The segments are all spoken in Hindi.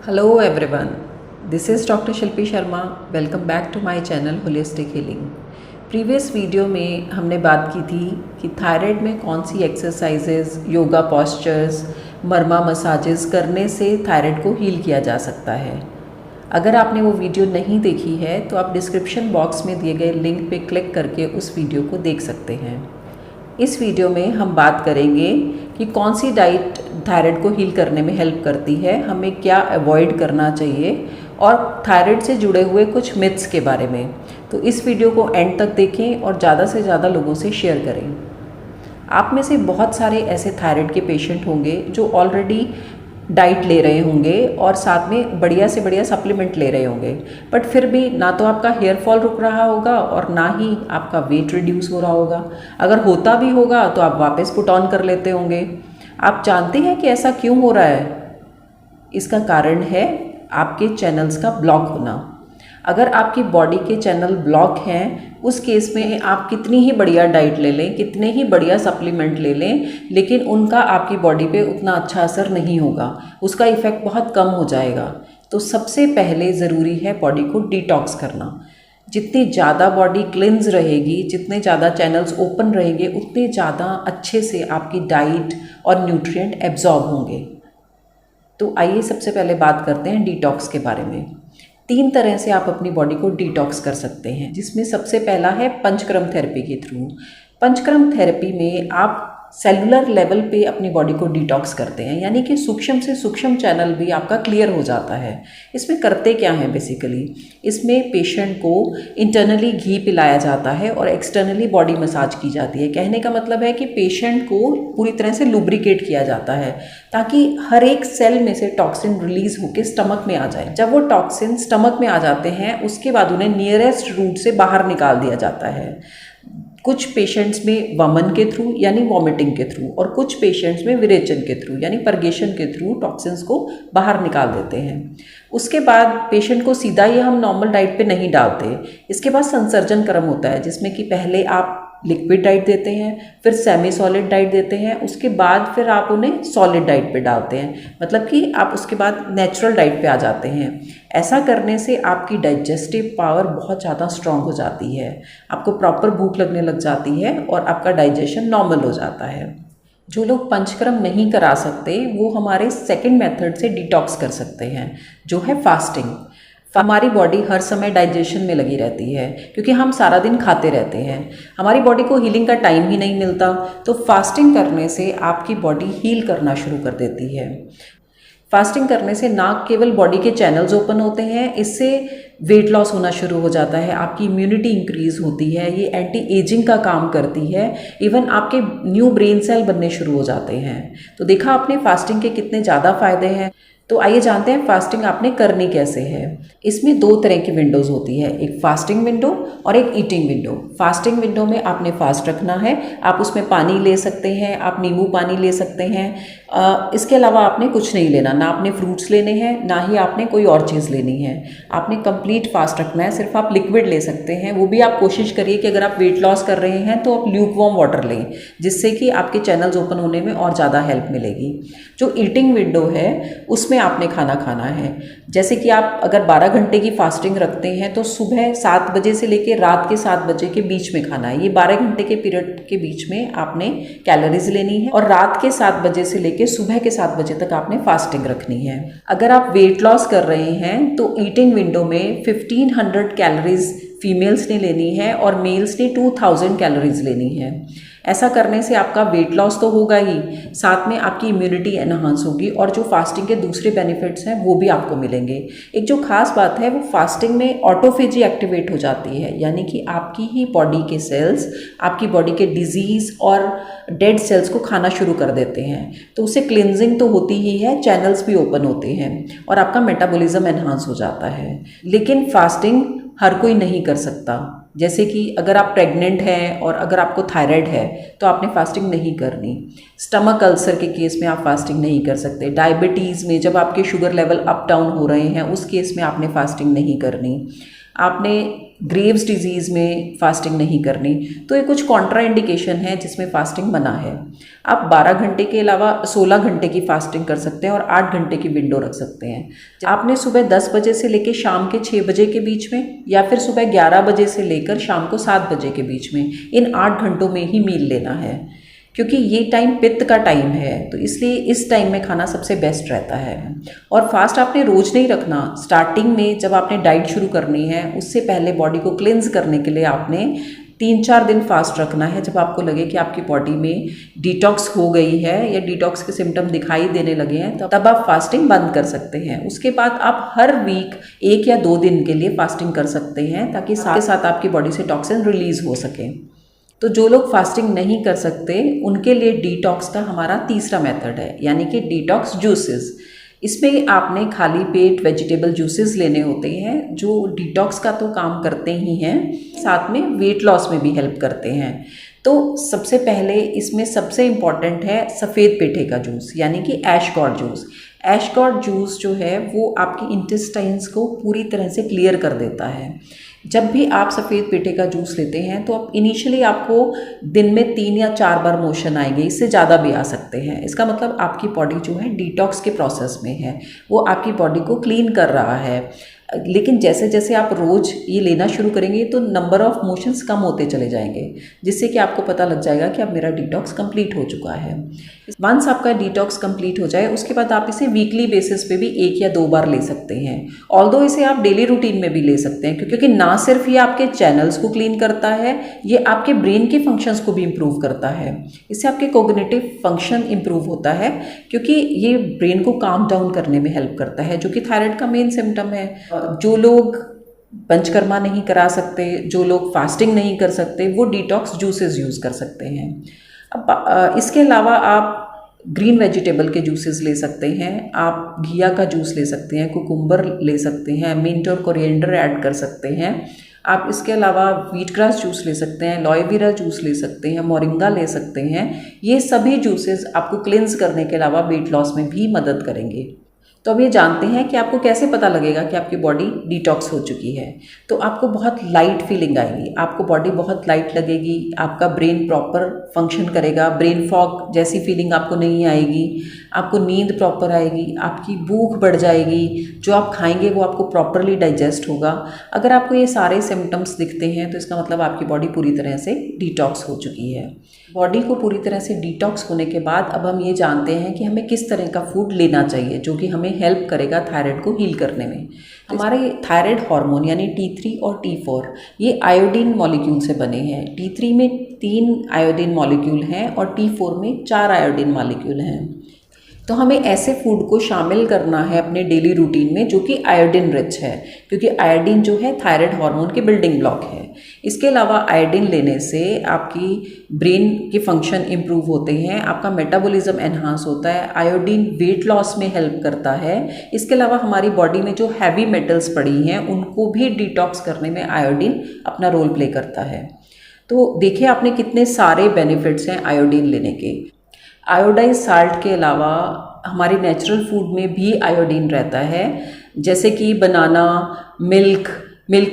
Hello everyone, this is Dr. Shilpi Sharma. Welcome back to my channel Holistic Healing. Previous video में हमने बात की थी कि थायराइड में कौन सी एक्सरसाइजेज, योगा पॉस्चर्स, मरमा मसाजेस करने से थायराइड को हील किया जा सकता है। अगर आपने वो वीडियो नहीं देखी है तो आप डिस्क्रिप्शन बॉक्स में दिए गए लिंक पे क्लिक करके उस वीडियो को देख सकते हैं। इस वीडियो में हम बात करेंगे कि कौन सी डाइट थायराइड को हील करने में हेल्प करती है, हमें क्या अवॉइड करना चाहिए और थायराइड से जुड़े हुए कुछ मिथ्स के बारे में। तो इस वीडियो को एंड तक देखें और ज़्यादा से ज़्यादा लोगों से शेयर करें। आप में से बहुत सारे ऐसे थायराइड के पेशेंट होंगे जो ऑलरेडी डाइट ले रहे होंगे और साथ में बढ़िया से बढ़िया सप्लीमेंट ले रहे होंगे, बट फिर भी ना तो आपका हेयर फॉल रुक रहा होगा और ना ही आपका वेट रिड्यूस हो रहा होगा। अगर होता भी होगा तो आप वापस पुट ऑन कर लेते होंगे। आप जानते हैं कि ऐसा क्यों हो रहा है? इसका कारण है आपके चैनल्स का ब्लॉक होना। अगर आपकी बॉडी के चैनल ब्लॉक हैं, उस केस में आप कितनी ही बढ़िया डाइट ले लें, कितने ही बढ़िया सप्लीमेंट ले लें, लेकिन उनका आपकी बॉडी पे उतना अच्छा असर नहीं होगा, उसका इफ़ेक्ट बहुत कम हो जाएगा। तो सबसे पहले ज़रूरी है बॉडी को डिटॉक्स करना। जितनी ज़्यादा बॉडी क्लिन्स रहेगी, जितने ज़्यादा चैनल्स ओपन रहेंगे, उतने ज़्यादा अच्छे से आपकी डाइट और न्यूट्रिएंट एब्जॉर्ब होंगे। तो आइए सबसे पहले बात करते हैं डिटॉक्स के बारे में। 3 तरह से आप अपनी बॉडी को डिटॉक्स कर सकते हैं, जिसमें सबसे पहला है पंचकर्म थेरेपी के थ्रू। पंचकर्म थेरेपी में आप सेलुलर लेवल पे अपनी बॉडी को डिटॉक्स करते हैं, यानी कि सूक्ष्म से सूक्ष्म चैनल भी आपका क्लियर हो जाता है। इसमें करते क्या है बेसिकली, इसमें पेशेंट को इंटरनली घी पिलाया जाता है और एक्सटर्नली बॉडी मसाज की जाती है। कहने का मतलब है कि पेशेंट को पूरी तरह से लुब्रिकेट किया जाता है ताकि हर एक सेल में से टॉक्सिन रिलीज होकर स्टमक में आ जाए। जब वो टॉक्सिन स्टमक में आ जाते हैं, उसके बाद उन्हें नियरेस्ट रूट से बाहर निकाल दिया जाता है। कुछ पेशेंट्स में वमन के थ्रू यानी वॉमिटिंग के थ्रू, और कुछ पेशेंट्स में विरेचन के थ्रू यानी परगेशन के थ्रू टॉक्सिन्स को बाहर निकाल देते हैं। उसके बाद पेशेंट को सीधा ही हम नॉर्मल डाइट पे नहीं डालते। इसके बाद संसर्जन क्रम होता है, जिसमें कि पहले आप लिक्विड डाइट देते हैं, फिर सेमी सॉलिड डाइट देते हैं, उसके बाद फिर आप उन्हें सॉलिड डाइट पे डालते हैं, मतलब कि आप उसके बाद नेचुरल डाइट पे आ जाते हैं। ऐसा करने से आपकी डाइजेस्टिव पावर बहुत ज़्यादा स्ट्रांग हो जाती है, आपको प्रॉपर भूख लगने लग जाती है और आपका डाइजेशन नॉर्मल हो जाता है। जो लोग पंचकर्म नहीं करा सकते वो हमारे सेकंड मेथड से डिटॉक्स कर सकते हैं, जो है फास्टिंग। हमारी बॉडी हर समय डाइजेशन में लगी रहती है क्योंकि हम सारा दिन खाते रहते हैं, हमारी बॉडी को हीलिंग का टाइम ही नहीं मिलता। तो फास्टिंग करने से आपकी बॉडी हील करना शुरू कर देती है। फास्टिंग करने से ना केवल बॉडी के चैनल्स ओपन होते हैं, इससे वेट लॉस होना शुरू हो जाता है, आपकी इम्यूनिटी इंक्रीज होती है, ये एंटी एजिंग का काम करती है, इवन आपके न्यू ब्रेन सेल बनने शुरू हो जाते हैं। तो देखा आपने फास्टिंग के कितने ज़्यादा फायदे हैं। तो आइए जानते हैं फास्टिंग आपने करनी कैसे है। इसमें 2 तरह की विंडोज़ होती है, एक फास्टिंग विंडो और एक ईटिंग विंडो। फास्टिंग विंडो में आपने फास्ट रखना है, आप उसमें पानी ले सकते हैं, आप नींबू पानी ले सकते हैं। इसके अलावा आपने कुछ नहीं लेना, ना आपने फ्रूट्स लेने हैं, ना ही आपने कोई और चीज़ लेनी है। आपने कंप्लीट फास्ट रखना है, सिर्फ आप लिक्विड ले सकते हैं। वो भी आप कोशिश करिए कि अगर आप वेट लॉस कर रहे हैं तो आप ल्यूक वार्म वाटर लें, जिससे कि आपके चैनल्स ओपन होने में और ज़्यादा हेल्प मिलेगी। जो ईटिंग विंडो है उसमें आपने खाना खाना है, जैसे कि आप अगर 12 घंटे की फास्टिंग रखते हैं तो सुबह 7 बजे से लेकर रात के 7 बजे के बीच में खाना है। ये 12 घंटे के पीरियड के बीच में आपने कैलोरीज लेनी है और रात के 7 बजे से लेकर सुबह के 7 बजे तक आपने फास्टिंग रखनी है। अगर आप वेट लॉस कर रहे हैं तो ईटिंग विंडो में 1500 कैलोरीज फीमेल्स ने लेनी है और मेल्स ने 2000 कैलोरीज लेनी है। ऐसा करने से आपका वेट लॉस तो होगा ही, साथ में आपकी इम्यूनिटी एनहांस होगी और जो फास्टिंग के दूसरे बेनिफिट्स हैं वो भी आपको मिलेंगे। एक जो खास बात है वो फास्टिंग में ऑटोफेजी एक्टिवेट हो जाती है, यानी कि आपकी ही बॉडी के सेल्स आपकी बॉडी के डिजीज़ और डेड सेल्स को खाना शुरू कर देते हैं। तो उससे क्लिनजिंग तो होती ही है, चैनल्स भी ओपन होते हैं और आपका मेटाबॉलिज्म एनहांस हो जाता है। लेकिन फास्टिंग हर कोई नहीं कर सकता। जैसे कि अगर आप प्रेग्नेंट हैं और अगर आपको थायराइड है तो आपने फास्टिंग नहीं करनी। स्टमक अल्सर के केस में आप फास्टिंग नहीं कर सकते। डायबिटीज़ में जब आपके शुगर लेवल अप डाउन हो रहे हैं उस केस में आपने फास्टिंग नहीं करनी। आपने ग्रेव्स डिजीज़ में फास्टिंग नहीं करनी, तो ये कुछ कॉन्ट्रा इंडिकेशन है जिसमें फास्टिंग मना है। आप 12 घंटे के अलावा 16 घंटे की फास्टिंग कर सकते हैं और 8 घंटे की विंडो रख सकते हैं। आपने सुबह 10 बजे से लेकर शाम के 6 बजे के बीच में, या फिर सुबह 11 बजे से लेकर शाम को 7 बजे के बीच में, इन 8 घंटों में ही मील लेना है, क्योंकि ये टाइम पित्त का टाइम है, तो इसलिए इस टाइम में खाना सबसे बेस्ट रहता है। और फास्ट आपने रोज़ नहीं रखना। स्टार्टिंग में जब आपने डाइट शुरू करनी है, उससे पहले बॉडी को क्लिन्स करने के लिए आपने 3-4 दिन फास्ट रखना है। जब आपको लगे कि आपकी बॉडी में डिटॉक्स हो गई है या डिटॉक्स के सिम्टम दिखाई देने लगे हैं, तब आप फास्टिंग बंद कर सकते हैं। उसके बाद आप हर वीक 1 या 2 दिन के लिए फास्टिंग कर सकते हैं, ताकि साथ के साथ आपकी बॉडी से टॉक्सिन रिलीज हो सके। तो जो लोग फास्टिंग नहीं कर सकते, उनके लिए डिटॉक्स का हमारा तीसरा मेथड है, यानी कि डिटॉक्स जूसेस। इसमें आपने खाली पेट वेजिटेबल जूसेस लेने होते हैं, जो डिटॉक्स का तो काम करते ही हैं, साथ में वेट लॉस में भी हेल्प करते हैं। तो सबसे पहले इसमें सबसे इम्पॉर्टेंट है सफ़ेद पेठे का जूस, यानी कि ऐशगॉर्ड जूस। ऐशगॉर्ड जूस जो है वो आपके इंटेस्टाइन्स को पूरी तरह से क्लियर कर देता है। जब भी आप सफ़ेद पेठे का जूस लेते हैं तो आप इनिशियली आपको दिन में 3 या 4 बार मोशन आएंगे, इससे ज़्यादा भी आ सकते हैं। इसका मतलब आपकी बॉडी जो है डिटॉक्स के प्रोसेस में है, वो आपकी बॉडी को क्लीन कर रहा है। लेकिन जैसे जैसे आप रोज़ ये लेना शुरू करेंगे तो नंबर ऑफ़ मोशंस कम होते चले जाएंगे, जिससे कि आपको पता लग जाएगा कि अब मेरा डिटॉक्स कंप्लीट हो चुका है। वंस आपका डिटॉक्स कंप्लीट हो जाए, उसके बाद आप इसे वीकली बेसिस पे भी 1 या 2 बार ले सकते हैं। ऑल्दो इसे आप डेली रूटीन में भी ले सकते हैं, क्योंकि ना सिर्फ ये आपके चैनल्स को क्लीन करता है, ये आपके ब्रेन के फंक्शंस को भी इम्प्रूव करता है। इससे आपके कोग्निटिव फंक्शन इम्प्रूव होता है, क्योंकि ये ब्रेन को काम डाउन करने में हेल्प करता है, जो कि थायराइड का मेन सिम्टम है। जो लोग पंचकर्मा नहीं करा सकते, जो लोग फास्टिंग नहीं कर सकते, वो डिटॉक्स जूसेस यूज़ कर सकते हैं। अब इसके अलावा आप ग्रीन वेजिटेबल के जूसेस ले सकते हैं, आप घिया का जूस ले सकते हैं, कुकुम्बर ले सकते हैं, मिंट और कोरिएंडर ऐड कर सकते हैं। आप इसके अलावा व्हीट ग्रास जूस ले सकते हैं, एलोवेरा जूस ले सकते हैं, मोरिंगा ले सकते हैं। ये सभी जूसेस आपको क्लिन्स करने के अलावा वेट लॉस में भी मदद करेंगे। तो अब ये जानते हैं कि आपको कैसे पता लगेगा कि आपकी बॉडी डिटॉक्स हो चुकी है। तो आपको बहुत लाइट फीलिंग आएगी, आपको बॉडी बहुत लाइट लगेगी, आपका ब्रेन प्रॉपर फंक्शन करेगा, ब्रेन फॉग जैसी फीलिंग आपको नहीं आएगी, आपको नींद प्रॉपर आएगी, आपकी भूख बढ़ जाएगी, जो आप खाएंगे वो आपको प्रॉपरली डाइजेस्ट होगा। अगर आपको ये सारे सिम्टम्स दिखते हैं तो इसका मतलब आपकी बॉडी पूरी तरह से डिटॉक्स हो चुकी है। बॉडी को पूरी तरह से डिटॉक्स होने के बाद अब हम ये जानते हैं कि हमें किस तरह का फूड लेना चाहिए, जो कि हमें हेल्प करेगा थायराइड को हील करने में। हमारे थायराइड हार्मोन यानी T3 और T4 ये आयोडीन मॉलिक्यूल से बने हैं। T3 में 3 आयोडीन मॉलिक्यूल हैं और T4 में 4 आयोडीन मॉलिक्यूल हैं। तो हमें ऐसे फूड को शामिल करना है अपने डेली रूटीन में जो कि आयोडीन रिच है, क्योंकि आयोडीन जो है थायराइड हार्मोन के बिल्डिंग ब्लॉक है। इसके अलावा आयोडीन लेने से आपकी ब्रेन के फंक्शन इम्प्रूव होते हैं, आपका मेटाबॉलिज्म एनहांस होता है, आयोडीन वेट लॉस में हेल्प करता है। इसके अलावा हमारी बॉडी में जो हैवी मेटल्स पड़ी हैं उनको भी डिटॉक्स करने में आयोडीन अपना रोल प्ले करता है। तो देखिए आपने कितने सारे बेनिफिट्स हैं आयोडीन लेने के। आयोडाइज साल्ट के अलावा हमारी नेचुरल फूड में भी आयोडीन रहता है, जैसे कि बनाना, मिल्क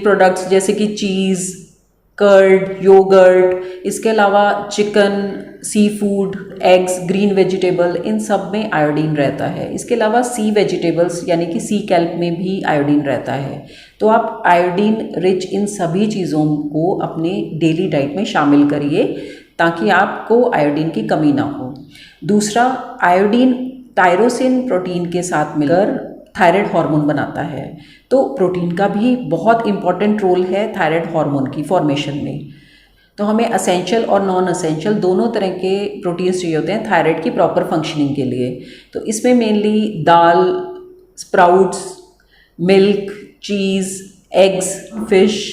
प्रोडक्ट्स जैसे कि चीज़, कर्ड, योगर्ट, इसके अलावा chicken, sea food, eggs, green vegetable, इन सब में आयोडीन रहता है। इसके अलावा सी वेजिटेबल्स यानी कि सी कैल्प में भी आयोडीन रहता है। तो आप आयोडीन रिच इन सभी चीज़ों को अपने डेली डाइट में शामिल करिए, ताकि आपको आयोडीन की कमी ना हो। दूसरा, आयोडीन टायरोसिन प्रोटीन के साथ मिलकर थायराइड हार्मोन बनाता है, तो प्रोटीन का भी बहुत इम्पॉर्टेंट रोल है थायराइड हार्मोन की फॉर्मेशन में। तो हमें असेंशियल और नॉन असेंशियल दोनों तरह के प्रोटीन्स चाहिए होते हैं थायराइड की प्रॉपर फंक्शनिंग के लिए। तो इसमें मेनली दाल, स्प्राउट्स, मिल्क, चीज़, एग्स, फिश,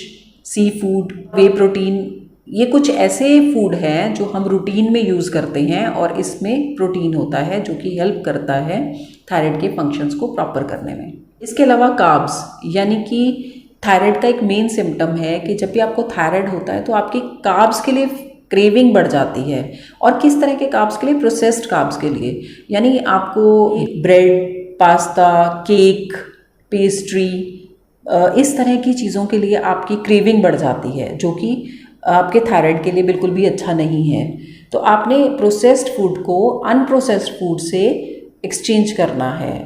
सी फूड, वे प्रोटीन, ये कुछ ऐसे फूड हैं जो हम रूटीन में यूज़ करते हैं और इसमें प्रोटीन होता है जो कि हेल्प करता है थायराइड के फंक्शंस को प्रॉपर करने में। इसके अलावा कार्ब्स, यानी कि थायराइड का एक मेन सिम्टम है कि जब भी आपको थायराइड होता है तो आपकी कार्ब्स के लिए क्रेविंग बढ़ जाती है। और किस तरह के कार्ब्स के लिए? प्रोसेस्ड कार्ब्स के लिए, यानी आपको ब्रेड, पास्ता, केक, पेस्ट्री, इस तरह की चीज़ों के लिए आपकी क्रेविंग बढ़ जाती है, जो कि आपके थायराइड के लिए बिल्कुल भी अच्छा नहीं है। तो आपने प्रोसेस्ड फूड को अनप्रोसेस्ड फूड से एक्सचेंज करना है।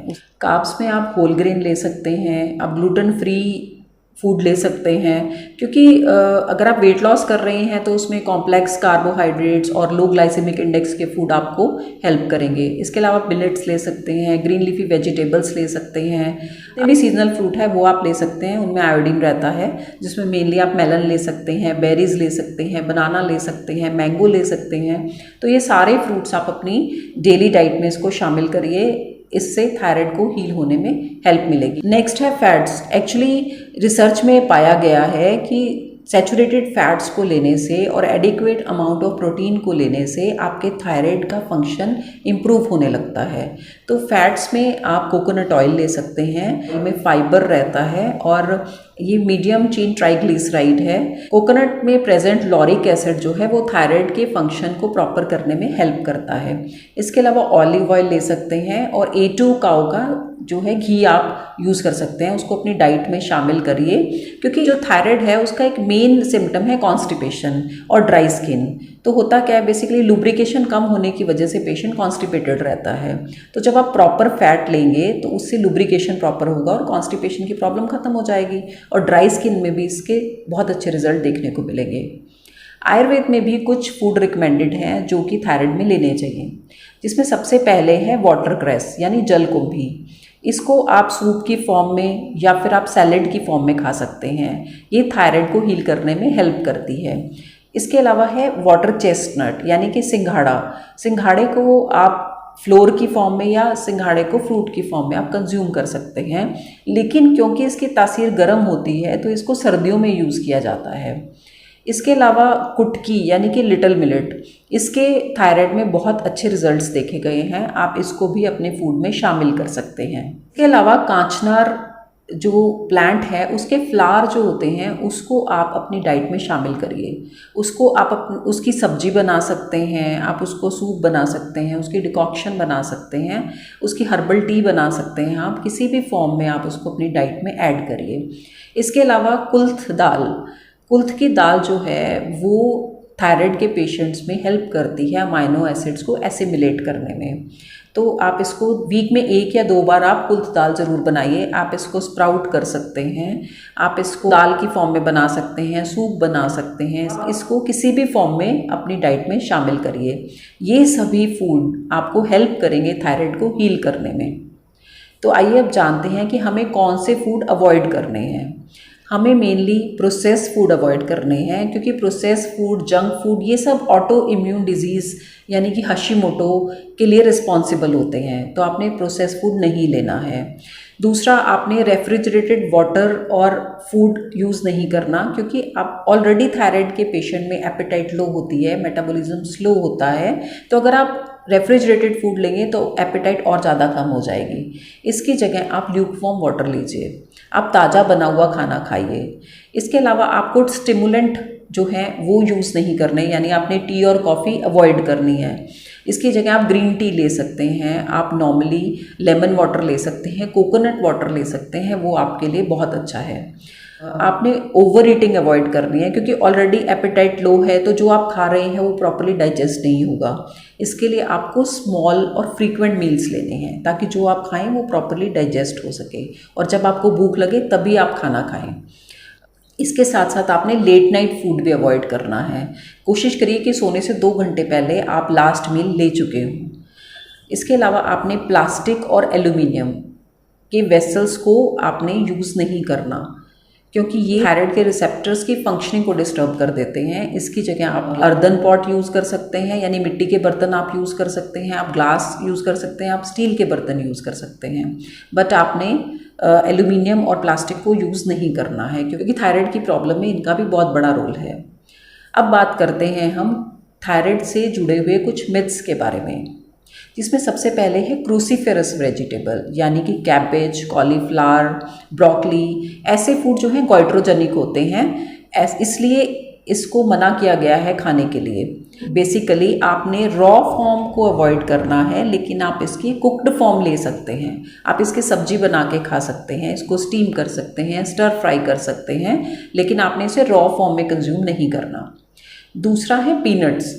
कार्ब्स में आप होल ग्रेन ले सकते हैं, आप ग्लूटेन फ्री फूड ले सकते हैं, क्योंकि अगर आप वेट लॉस कर रहे हैं तो उसमें कॉम्प्लेक्स कार्बोहाइड्रेट्स और लो ग्लाइसेमिक इंडेक्स के फूड आपको हेल्प करेंगे। इसके अलावा आप मिलेट्स ले सकते हैं, ग्रीन लीफी वेजिटेबल्स ले सकते हैं, जितने भी सीजनल फ्रूट है वो आप ले सकते हैं, उनमें आयोडीन रहता है, जिसमें मेनली आप मेलन ले सकते हैं, बेरीज ले सकते हैं, बनाना ले सकते हैं, मैंगो ले सकते हैं। तो ये सारे फ्रूट्स आप अपनी डेली डाइट में इसको शामिल करिए, इससे थायराइड को हील होने में हेल्प मिलेगी। नेक्स्ट है फैट्स। एक्चुअली रिसर्च में पाया गया है कि सैचुरेटेड फैट्स को लेने से और एडिक्वेट अमाउंट ऑफ प्रोटीन को लेने से आपके थायराइड का फंक्शन इम्प्रूव होने लगता है। तो फैट्स में आप कोकोनट ऑयल ले सकते हैं, इनमें फाइबर रहता है और ये मीडियम चेन ट्राइग्लिसराइड है। कोकोनट में प्रेजेंट लॉरिक एसिड जो है वो थायराइड के फंक्शन को प्रॉपर करने में हेल्प करता है। इसके अलावा ऑलिव ऑयल ले सकते हैं और A2 काऊ का जो है घी आप यूज़ कर सकते हैं, उसको अपनी डाइट में शामिल करिए, क्योंकि जो थायराइड है उसका एक मेन सिम्टम है कॉन्स्टिपेशन और ड्राई स्किन। तो होता क्या है, बेसिकली लुब्रिकेशन कम होने की वजह से पेशेंट कॉन्स्टिपेटेड रहता है। तो जब आप प्रॉपर फैट लेंगे तो उससे लुब्रिकेशन प्रॉपर होगा और कॉन्स्टिपेशन की प्रॉब्लम खत्म हो जाएगी, और ड्राई स्किन में भी इसके बहुत अच्छे रिजल्ट देखने को मिलेंगे। आयुर्वेद में भी कुछ फूड रिकमेंडेड हैं जो कि थायराइड में लेने चाहिए, जिसमें सबसे पहले है वाटर क्रेस यानी जलकुंभी। इसको आप सूप की फॉर्म में या फिर आप सैलेड की फॉर्म में खा सकते हैं। ये थायराइड को हील करने में हेल्प करती है। इसके अलावा है वाटर चेस्टनट यानी कि सिंघाड़ा। सिंघाड़े को आप फ्लोर की फॉर्म में या सिंघाड़े को फ्रूट की फॉर्म में आप कंज्यूम कर सकते हैं, लेकिन क्योंकि इसकी तासीर गर्म होती है तो इसको सर्दियों में यूज़ किया जाता है। इसके अलावा कुटकी यानी कि लिटिल मिलेट, इसके थायराइड में बहुत अच्छे रिजल्ट्स देखे गए हैं, आप इसको भी अपने फूड में शामिल कर सकते हैं। इसके अलावा कांचनार जो प्लांट है उसके फ्लावर जो होते हैं उसको आप अपनी डाइट में शामिल करिए। उसको आप उसकी सब्जी बना सकते हैं, आप उसको सूप बना सकते हैं, उसकी डिकॉक्शन बना सकते हैं, उसकी हर्बल टी बना सकते हैं। आप किसी भी फॉर्म में आप उसको अपनी डाइट में ऐड करिए। इसके अलावा कुल्थ की दाल जो है वो थायराइड के पेशेंट्स में हेल्प करती है अमाइनो एसिड्स को एसिमिलेट करने में। तो आप इसको वीक में 1 या 2 बार आप कुल्थ दाल ज़रूर बनाइए। आप इसको स्प्राउट कर सकते हैं, आप इसको दाल की फॉर्म में बना सकते हैं, सूप बना सकते हैं, इसको किसी भी फॉर्म में अपनी डाइट में शामिल करिए। ये सभी फूड आपको हेल्प करेंगे थायराइड को हील करने में। तो आइए अब जानते हैं कि हमें कौन से फूड अवॉइड करने हैं। हमें मेनली प्रोसेस फूड अवॉइड करने हैं, क्योंकि प्रोसेस फूड, जंक फूड, ये सब ऑटो इम्यून डिजीज़ यानी कि हशीमोटो के लिए रिस्पॉन्सिबल होते हैं। तो आपने प्रोसेस फूड नहीं लेना है। दूसरा, आपने रेफ्रिजरेटेड वाटर और फूड यूज़ नहीं करना, क्योंकि आप ऑलरेडी थायराइड के पेशेंट में एपेटाइट लो होती है, मेटाबॉलिज्म स्लो होता है। तो अगर आप रेफ्रिजरेटेड फूड लेंगे तो एपेटाइट और ज़्यादा कम हो जाएगी। इसकी जगह आप ल्यूकवार्म वाटर लीजिए, आप ताज़ा बना हुआ खाना खाइए। इसके अलावा आपको स्टिमुलेंट जो है वो यूज़ नहीं करने, यानी आपने टी और कॉफ़ी अवॉइड करनी है। इसकी जगह आप ग्रीन टी ले सकते हैं, आप नॉर्मली लेमन वाटर ले सकते हैं, कोकोनट वाटर ले सकते हैं, वो आपके लिए बहुत अच्छा है। आपने ओवर ईटिंग अवॉइड करनी है, क्योंकि ऑलरेडी एपेटाइट लो है, तो जो आप खा रहे हैं वो प्रॉपर्ली डाइजेस्ट नहीं होगा। इसके लिए आपको स्मॉल और फ्रीक्वेंट मील्स लेने हैं, ताकि जो आप खाएं वो प्रॉपर्ली डाइजेस्ट हो सके, और जब आपको भूख लगे तभी आप खाना खाएं। इसके साथ साथ आपने लेट नाइट फूड भी अवॉइड करना है। कोशिश करिए कि सोने से 2 घंटे पहले आप लास्ट मील ले चुके हों। इसके अलावा आपने प्लास्टिक और एल्यूमिनियम के वेसल्स को आपने यूज़ नहीं करना, क्योंकि ये थायराइड के रिसेप्टर्स की फंक्शनिंग को डिस्टर्ब कर देते हैं। इसकी जगह आप अर्दन पॉट यूज़ कर सकते हैं, यानी मिट्टी के बर्तन आप यूज़ कर सकते हैं, आप ग्लास यूज़ कर सकते हैं, आप स्टील के बर्तन यूज़ कर सकते हैं, बट आपने एल्यूमिनियम और प्लास्टिक को यूज़ नहीं करना है, क्योंकि थायराइड की प्रॉब्लम में इनका भी बहुत बड़ा रोल है। अब बात करते हैं हम थायराइड से जुड़े हुए कुछ मिथ्स के बारे में, जिसमें सबसे पहले है क्रूसीफेरस वेजिटेबल, यानी कि कैबेज, कॉलीफ्लावर, ब्रोकली, ऐसे फूड जो हैं गॉइट्रोजेनिक होते हैं, इसलिए इसको मना किया गया है खाने के लिए। बेसिकली आपने रॉ फॉर्म को अवॉइड करना है, लेकिन आप इसकी कुक्ड फॉर्म ले सकते हैं। आप इसकी सब्जी बना के खा सकते हैं, इसको स्टीम कर सकते हैं, स्टर फ्राई कर सकते हैं, लेकिन आपने इसे रॉ फॉर्म में कंज्यूम नहीं करना। दूसरा है पीनट्स।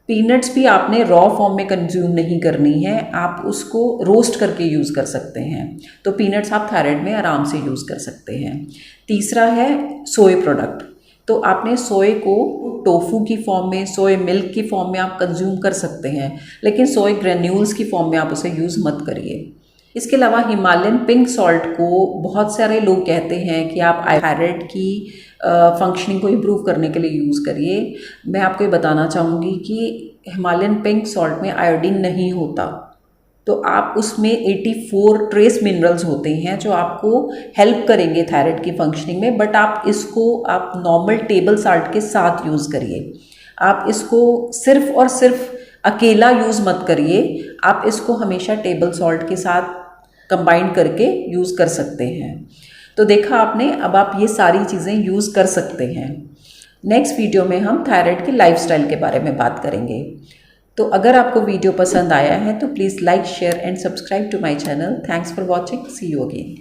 पीनट्स भी आपने रॉ फॉर्म में कंज्यूम नहीं करनी है, आप उसको रोस्ट करके यूज़ कर सकते हैं। तो पीनट्स आप थायराइड में आराम से यूज़ कर सकते हैं। तीसरा है सोय प्रोडक्ट। तो आपने सोय को टोफू की फॉर्म में, सोय मिल्क की फॉर्म में आप कंज्यूम कर सकते हैं, लेकिन सोय ग्रेन्यूल्स की फॉर्म में आप उसे यूज़ मत करिए। इसके अलावा हिमालयन पिंक सॉल्ट को बहुत सारे लोग कहते हैं कि आप थायराइड की फंक्शनिंग को इम्प्रूव करने के लिए यूज़ करिए। मैं आपको ये बताना चाहूँगी कि हिमालयन पिंक सॉल्ट में आयोडीन नहीं होता। तो आप उसमें 84 ट्रेस मिनरल्स होते हैं जो आपको हेल्प करेंगे थायराइड की फंक्शनिंग में, बट आप इसको आप नॉर्मल टेबल साल्ट के साथ यूज़ करिए। आप इसको सिर्फ और सिर्फ अकेला यूज़ मत करिए, आप इसको हमेशा टेबल सॉल्ट के साथ कंबाइन करके यूज़ कर सकते हैं। तो देखा आपने, अब आप ये सारी चीज़ें यूज़ कर सकते हैं। नेक्स्ट वीडियो में हम थायराइड के लाइफस्टाइल के बारे में बात करेंगे। तो अगर आपको वीडियो पसंद आया है तो please like, share and subscribe to my channel. Thanks for watching. See you again.